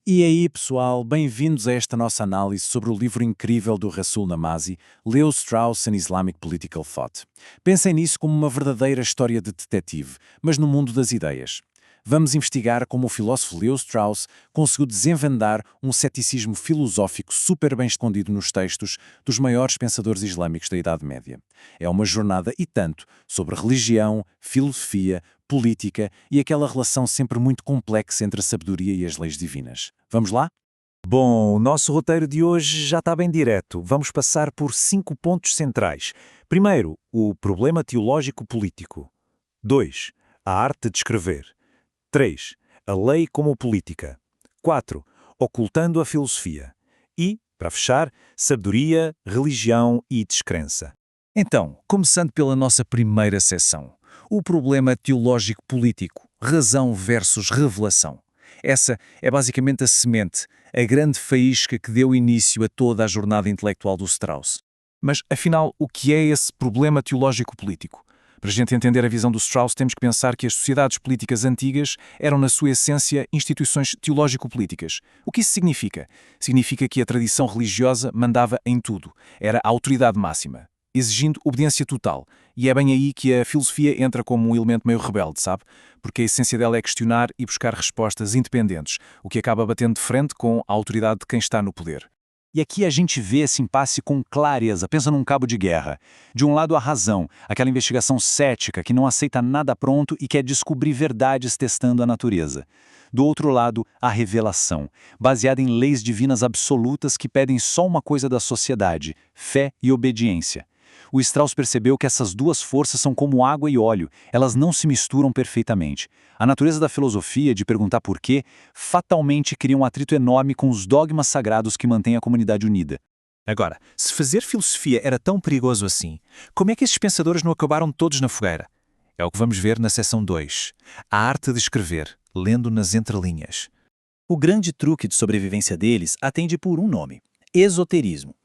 E aí, pessoal, bem-vindos a esta nossa análise sobre o livro incrível do Rassoul Namazi, Leo Strauss and Islamic Political Thought. Pensem nisso como uma verdadeira história de detetive, mas no mundo das ideias. Vamos investigar como o filósofo Leo Strauss conseguiu desenvendar um ceticismo filosófico super bem escondido nos textos dos maiores pensadores islâmicos da Idade Média. É uma jornada e tanto sobre religião, filosofia, política e aquela relação sempre muito complexa entre a sabedoria e as leis divinas. Vamos lá? Bom, o nosso roteiro de hoje já está bem direto. Vamos passar por 5 pontos centrais. Primeiro, o problema teológico político. 2. A arte de escrever. 3. A lei como política. 4. Ocultando a filosofia. E, para fechar, sabedoria, religião e descrença. Então, começando pela nossa primeira seção, o problema teológico político, razão versus revelação. Essa é basicamente a semente, a grande faísca que deu início a toda a jornada intelectual do Strauss. Mas, afinal, o que é esse problema teológico político? Para a gente entender a visão do Strauss, temos que pensar que as sociedades políticas antigas eram, na sua essência, instituições teológico-políticas. O que isso significa? Significa que a tradição religiosa mandava em tudo. Era a autoridade máxima, exigindo obediência total. E é bem aí que a filosofia entra como um elemento meio rebelde, sabe? Porque a essência dela é questionar e buscar respostas independentes, o que acaba batendo de frente com a autoridade de quem está no poder. E aqui a gente vê esse impasse com clareza, pensa num cabo de guerra. De um lado a razão, aquela investigação cética que não aceita nada pronto e quer descobrir verdades testando a natureza. Do outro lado, a revelação, baseada em leis divinas absolutas que pedem só uma coisa da sociedade: fé e obediência. O Strauss percebeu que essas duas forças são como água e óleo, elas não se misturam perfeitamente. A natureza da filosofia, de perguntar por quê, fatalmente cria um atrito enorme com os dogmas sagrados que mantêm a comunidade unida. Agora, se fazer filosofia era tão perigoso assim, como é que esses pensadores não acabaram todos na fogueira? É o que vamos ver na seção 2. A arte de escrever, lendo nas entrelinhas. O grande truque de sobrevivência deles atende por um nome: esoterismo.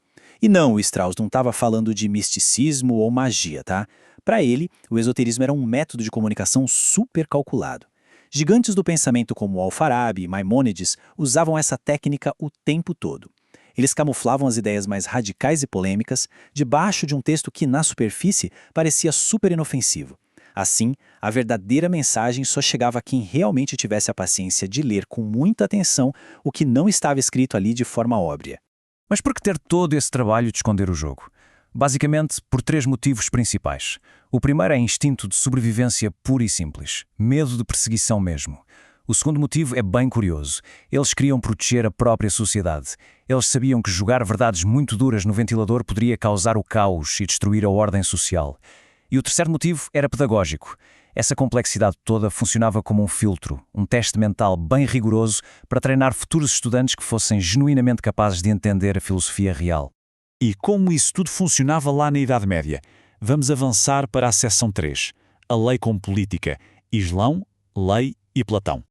E não, o Strauss não estava falando de misticismo ou magia, tá? Para ele, o esoterismo era um método de comunicação super calculado. Gigantes do pensamento como Al-Farabi e Maimônides usavam essa técnica o tempo todo. Eles camuflavam as ideias mais radicais e polêmicas debaixo de um texto que, na superfície, parecia super inofensivo. Assim, a verdadeira mensagem só chegava a quem realmente tivesse a paciência de ler com muita atenção o que não estava escrito ali de forma óbvia. Mas por que ter todo esse trabalho de esconder o jogo? Basicamente, por 3 motivos principais. O primeiro é instinto de sobrevivência puro e simples. Medo de perseguição mesmo. O segundo motivo é bem curioso. Eles queriam proteger a própria sociedade. Eles sabiam que jogar verdades muito duras no ventilador poderia causar o caos e destruir a ordem social. E o terceiro motivo era pedagógico. Essa complexidade toda funcionava como um filtro, um teste mental bem rigoroso para treinar futuros estudantes que fossem genuinamente capazes de entender a filosofia real. E como isso tudo funcionava lá na Idade Média? Vamos avançar para a seção 3, a lei como política, Islão, lei e Platão.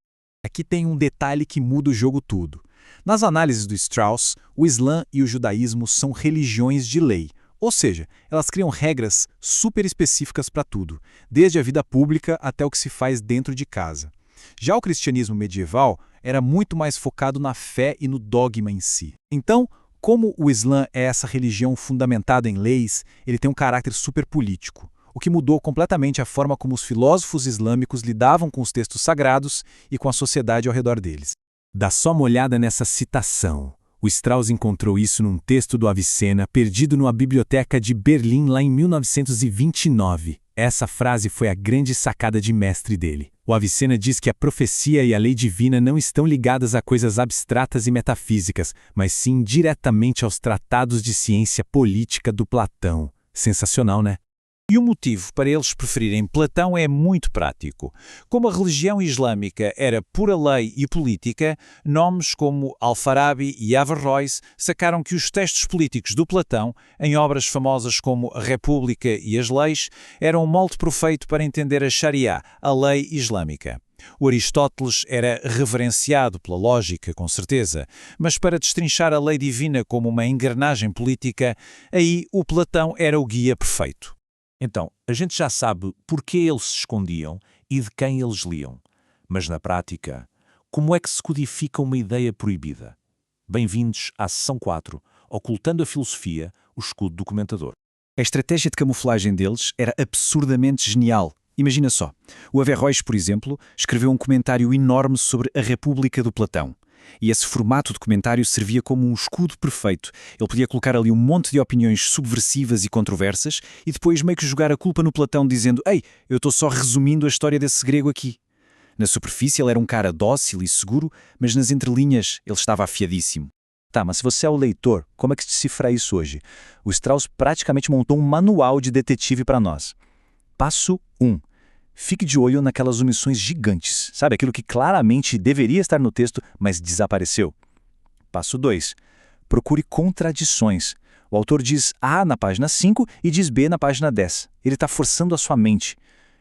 Aqui tem um detalhe que muda o jogo todo. Nas análises do Strauss, o Islã e o judaísmo são religiões de lei. Ou seja, elas criam regras super específicas para tudo, desde a vida pública até o que se faz dentro de casa. Já o cristianismo medieval era muito mais focado na fé e no dogma em si. Então, como o Islã é essa religião fundamentada em leis, ele tem um caráter super político, o que mudou completamente a forma como os filósofos islâmicos lidavam com os textos sagrados e com a sociedade ao redor deles. Dá só uma olhada nessa citação. O Strauss encontrou isso num texto do Avicena, perdido numa biblioteca de Berlim lá em 1929. Essa frase foi a grande sacada de mestre dele. O Avicena diz que a profecia e a lei divina não estão ligadas a coisas abstratas e metafísicas, mas sim diretamente aos tratados de ciência política do Platão. Sensacional, né? E o motivo para eles preferirem Platão é muito prático. Como a religião islâmica era pura lei e política, nomes como Al-Farabi e Averroes sacaram que os textos políticos do Platão, em obras famosas como A República e as Leis, eram um molde perfeito para entender a Sharia, a lei islâmica. O Aristóteles era reverenciado pela lógica, com certeza, mas para destrinchar a lei divina como uma engrenagem política, aí o Platão era o guia perfeito. Então, a gente já sabe por que eles se escondiam e de quem eles liam. Mas na prática, Como é que se codifica uma ideia proibida? Bem-vindos à sessão 4, Ocultando a Filosofia, o escudo do comentador. A estratégia de camuflagem deles era absurdamente genial. Imagina só, o Averroes, por exemplo, escreveu um comentário enorme sobre a República do Platão. E esse formato de comentário servia como um escudo perfeito. Ele podia colocar ali um monte de opiniões subversivas e controversas e depois meio que jogar a culpa no Platão dizendo «Ei, eu estou só resumindo a história desse grego aqui». Na superfície ele era um cara dócil e seguro, mas nas entrelinhas ele estava afiadíssimo. Tá, mas se você é o leitor, como é que se decifra isso hoje? O Strauss praticamente montou um manual de detetive para nós. Passo 1. Fique de olho naquelas omissões gigantes, sabe? Aquilo que claramente deveria estar no texto, mas desapareceu. Passo 2. Procure contradições. O autor diz A na página 5 e diz B na página 10. Ele está forçando a sua mente.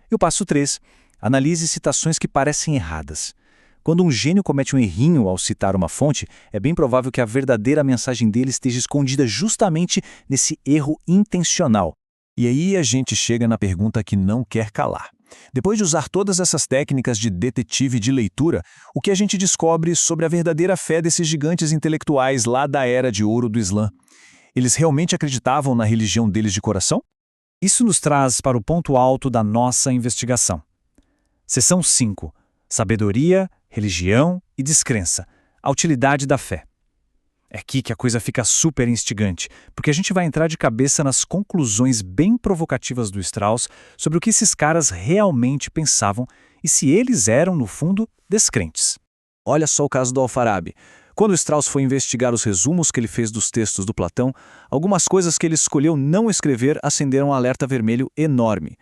E o passo 3. Analise citações que parecem erradas. Quando um gênio comete um errinho ao citar uma fonte, é bem provável que a verdadeira mensagem dele esteja escondida justamente nesse erro intencional. E aí a gente chega na pergunta que não quer calar. Depois de usar todas essas técnicas de detetive de leitura, o que a gente descobre sobre a verdadeira fé desses gigantes intelectuais lá da Era de Ouro do Islã? Eles realmente acreditavam na religião deles de coração? Isso nos traz para o ponto alto da nossa investigação. Seção 5. Sabedoria, religião e descrença. A utilidade da fé. É aqui que a coisa fica super instigante, porque a gente vai entrar de cabeça nas conclusões bem provocativas do Strauss sobre o que esses caras realmente pensavam e se eles eram, no fundo, descrentes. Olha só o caso do Alfarabi. Quando Strauss foi investigar os resumos que ele fez dos textos do Platão, algumas coisas que ele escolheu não escrever acenderam um alerta vermelho enorme.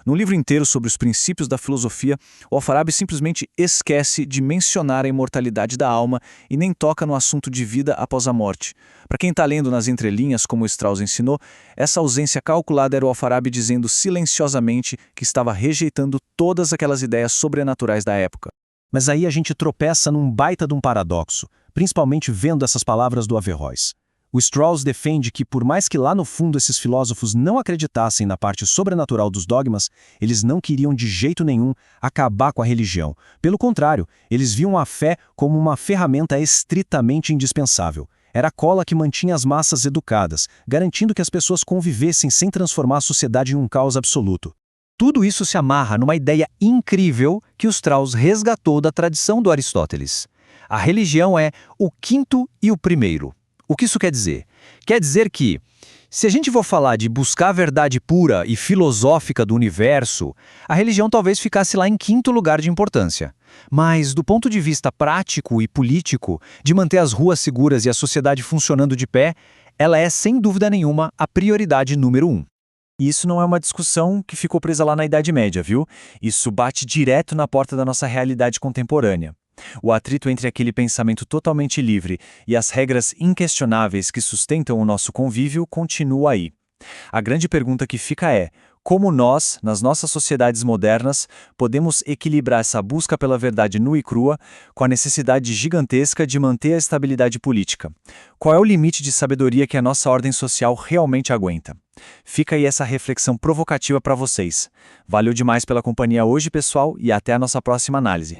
Num livro inteiro sobre os princípios da filosofia, o Alfarabi simplesmente esquece de mencionar a imortalidade da alma e nem toca no assunto de vida após a morte. Para quem está lendo nas entrelinhas, como o Strauss ensinou, essa ausência calculada era o Alfarabi dizendo silenciosamente que estava rejeitando todas aquelas ideias sobrenaturais da época. Mas aí a gente tropeça num baita de um paradoxo, principalmente vendo essas palavras do Averroes. O Strauss defende que, por mais que lá no fundo esses filósofos não acreditassem na parte sobrenatural dos dogmas, eles não queriam de jeito nenhum acabar com a religião. Pelo contrário, eles viam a fé como uma ferramenta estritamente indispensável. Era a cola que mantinha as massas educadas, garantindo que as pessoas convivessem sem transformar a sociedade em um caos absoluto. Tudo isso se amarra numa ideia incrível que o Strauss resgatou da tradição do Aristóteles. A religião é o quinto e o primeiro. O que isso quer dizer? Quer dizer que, se a gente for falar de buscar a verdade pura e filosófica do universo, a religião talvez ficasse lá em quinto lugar de importância. Mas, do ponto de vista prático e político, de manter as ruas seguras e a sociedade funcionando de pé, ela é, sem dúvida nenhuma, a prioridade número 1. E isso não é uma discussão que ficou presa lá na Idade Média, viu? Isso bate direto na porta da nossa realidade contemporânea. O atrito entre aquele pensamento totalmente livre e as regras inquestionáveis que sustentam o nosso convívio continua aí. A grande pergunta que fica é: como nós, nas nossas sociedades modernas, podemos equilibrar essa busca pela verdade nua e crua com a necessidade gigantesca de manter a estabilidade política? Qual é o limite de sabedoria que a nossa ordem social realmente aguenta? Fica aí essa reflexão provocativa para vocês. Valeu demais pela companhia hoje, pessoal, e até a nossa próxima análise.